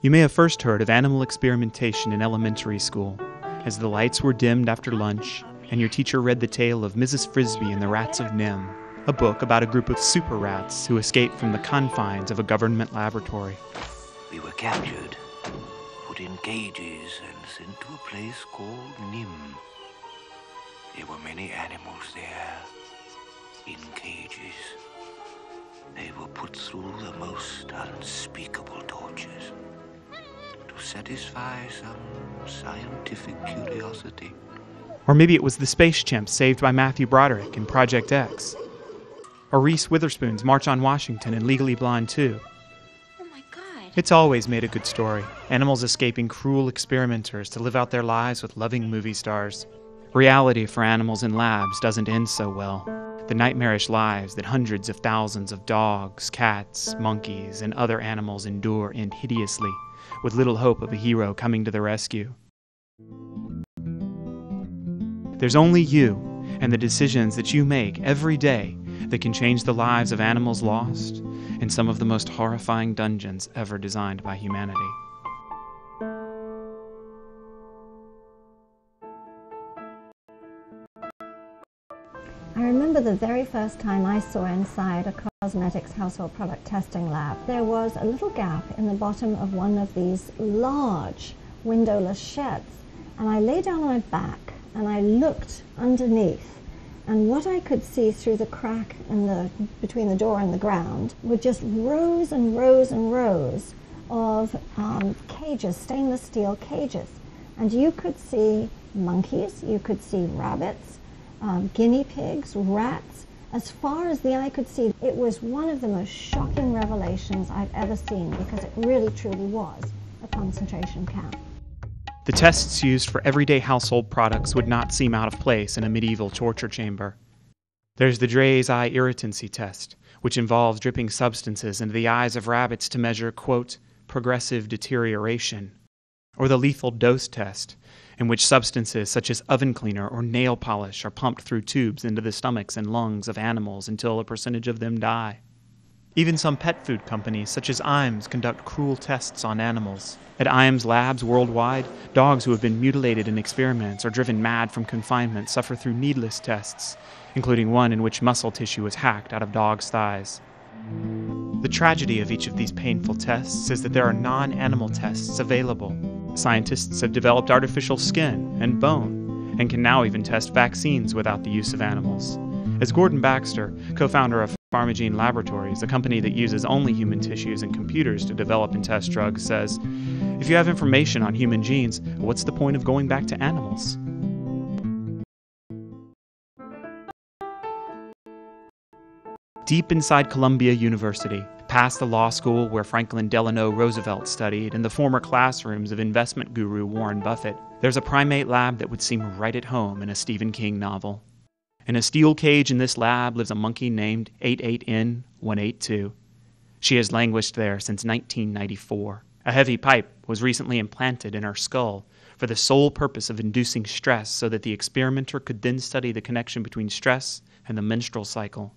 You may have first heard of animal experimentation in elementary school, as the lights were dimmed after lunch, and your teacher read the tale of Mrs. Frisbee and the Rats of Nim, a book about a group of super rats who escaped from the confines of a government laboratory. We were captured, put in cages, and sent to a place called Nim. There were many animals there, in cages. They were put through the most unspeakable tortures to satisfy some scientific curiosity. Or maybe it was the space chimps saved by Matthew Broderick in Project X. Or Reese Witherspoon's March on Washington in Legally Blonde 2. Oh my God. It's always made a good story. Animals escaping cruel experimenters to live out their lives with loving movie stars. Reality for animals in labs doesn't end so well. The nightmarish lives that hundreds of thousands of dogs, cats, monkeys, and other animals endure end hideously, with little hope of a hero coming to the rescue. There's only you and the decisions that you make every day that can change the lives of animals lost in some of the most horrifying dungeons ever designed by humanity. I remember the very first time I saw inside a cosmetics household product testing lab. There was a little gap in the bottom of one of these large windowless sheds, and I lay down on my back and I looked underneath, and what I could see through the crack between the door and the ground were just rows and rows and rows of cages, stainless steel cages. And you could see monkeys, you could see rabbits, guinea pigs, rats, as far as the eye could see. It was one of the most shocking revelations I've ever seen, because it really truly was a concentration camp. The tests used for everyday household products would not seem out of place in a medieval torture chamber. There's the Drey's eye irritancy test, which involves dripping substances into the eyes of rabbits to measure, quote, progressive deterioration. Or the lethal dose test, in which substances such as oven cleaner or nail polish are pumped through tubes into the stomachs and lungs of animals until a percentage of them die. Even some pet food companies, such as Iams, conduct cruel tests on animals. At Iams labs worldwide, dogs who have been mutilated in experiments or driven mad from confinement suffer through needless tests, including one in which muscle tissue is hacked out of dogs' thighs. The tragedy of each of these painful tests is that there are non-animal tests available. Scientists have developed artificial skin and bone, and can now even test vaccines without the use of animals. As Gordon Baxter, co-founder of Pharmagene Laboratories, a company that uses only human tissues and computers to develop and test drugs, says, if you have information on human genes, what's the point of going back to animals? Deep inside Columbia University, past the law school where Franklin Delano Roosevelt studied and the former classrooms of investment guru Warren Buffett, there's a primate lab that would seem right at home in a Stephen King novel. In a steel cage in this lab lives a monkey named 88N182. She has languished there since 1994. A heavy pipe was recently implanted in her skull for the sole purpose of inducing stress so that the experimenter could then study the connection between stress and the menstrual cycle.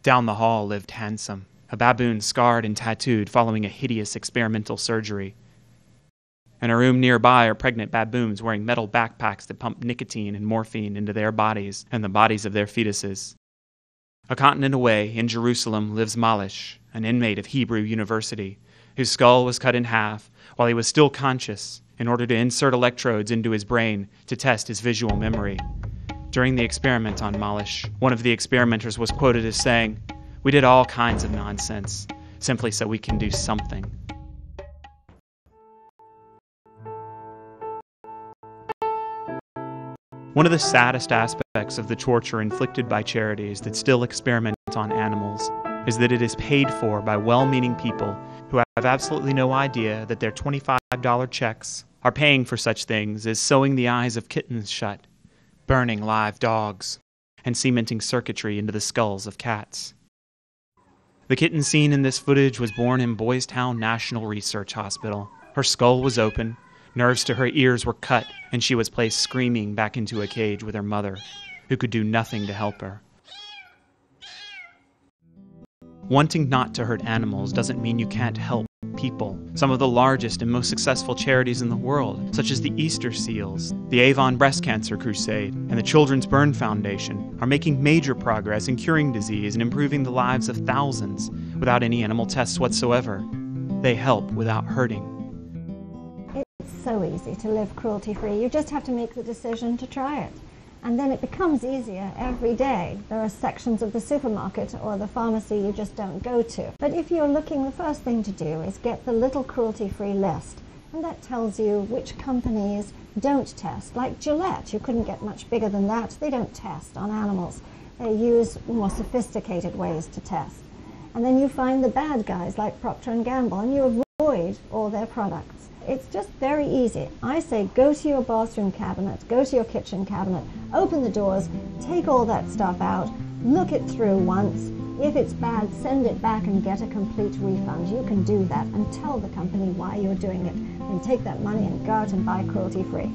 Down the hall lived Handsome, a baboon scarred and tattooed following a hideous experimental surgery. In a room nearby are pregnant baboons wearing metal backpacks that pump nicotine and morphine into their bodies and the bodies of their fetuses. A continent away, in Jerusalem, lives Malish, an inmate of Hebrew University, whose skull was cut in half while he was still conscious in order to insert electrodes into his brain to test his visual memory. During the experiment on Malish, one of the experimenters was quoted as saying, "We did all kinds of nonsense, simply so we can do something." One of the saddest aspects of the torture inflicted by charities that still experiment on animals is that it is paid for by well-meaning people who have absolutely no idea that their $25 checks are paying for such things as sewing the eyes of kittens shut, burning live dogs, and cementing circuitry into the skulls of cats. The kitten seen in this footage was born in Boys Town National Research Hospital. Her skull was open, nerves to her ears were cut, and she was placed screaming back into a cage with her mother, who could do nothing to help her. Wanting not to hurt animals doesn't mean you can't help. people. Some of the largest and most successful charities in the world, such as the Easter Seals, the Avon Breast Cancer Crusade, and the Children's Burn Foundation, are making major progress in curing disease and improving the lives of thousands without any animal tests whatsoever. They help without hurting. It's so easy to live cruelty-free. You just have to make the decision to try it. And then it becomes easier every day. There are sections of the supermarket or the pharmacy you just don't go to. But if you're looking, the first thing to do is get the little cruelty-free list. And that tells you which companies don't test. Like Gillette, you couldn't get much bigger than that. They don't test on animals. They use more sophisticated ways to test. And then you find the bad guys like Procter & Gamble, and you avoid all their products. It's just very easy. I say go to your bathroom cabinet, go to your kitchen cabinet, open the doors, take all that stuff out, look it through once. If it's bad, send it back and get a complete refund. You can do that and tell the company why you're doing it. And take that money and go out and buy cruelty-free.